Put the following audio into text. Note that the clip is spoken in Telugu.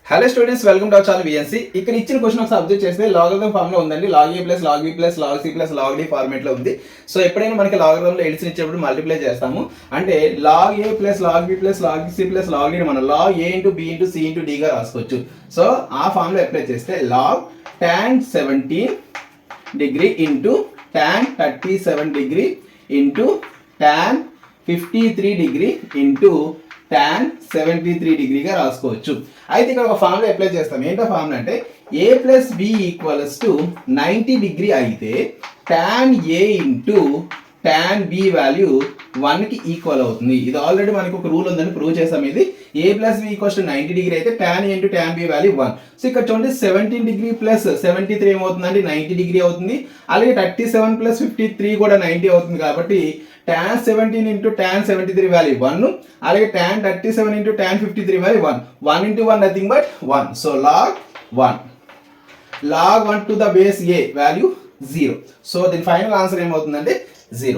Hello students, welcome to our channel VNC. ఇక్కడ ఇచ్చిన క్వశ్చన్ ఒకసారి అబ్జర్వ్ చేస్తే లాగరిథం ఫామ్ లో ఉందండి. Log A plus log B plus log C plus log D format లో ఉంది. సో ఎప్పుడైనా మనకి లాగరిథం లో ఎడిషన్ ఇచ్చేప్పుడు మల్టిప్లై చేస్తాము. అంటే log A plus log B plus log C plus log D మనం log A into B into C into D గా రాసుకోవచ్చు. సో ఆ ఫామ్ లో అప్లై చేస్తే log tan 17 degree into tan 37 degree into tan 53 degree into tan 73 డిగ్రీగా రాసుకోవచ్చు. అయితే ఇక్కడ ఒక ఫార్ములా అప్లై చేస్తాం. ఏంటో ఫార్ములా అంటే a plus B equals to 90 degree అయితే tan a into tan b value 1కి ఈక్వల్ అవుతుంది. ఇది ఆల్రెడీ మనకు ఒక రూల్ ఉందని ప్రూవ్ చేసాం. ఇది a plus B equals to 90 degree అయితే tan a into tan b value 1. So ఇక్కడ చూడండి 17 డిగ్రీ ప్లస్ 73 ఏమవుతుందండి 90 డిగ్రీ అవుతుంది. అలాగే 37 ప్లస్ 53 కూడా 90 అవుతుంది. కాబట్టి tan 17 ఇంటూ tan 73 వాల్యూ 1, అలాగే tan 37 into tan 53 value 1. 1 into 1 nothing but 1. So log 1. log 1 to the base a value 0. So దీని ఫైనల్ ఆన్సర్ ఏమవుతుందంటే 0.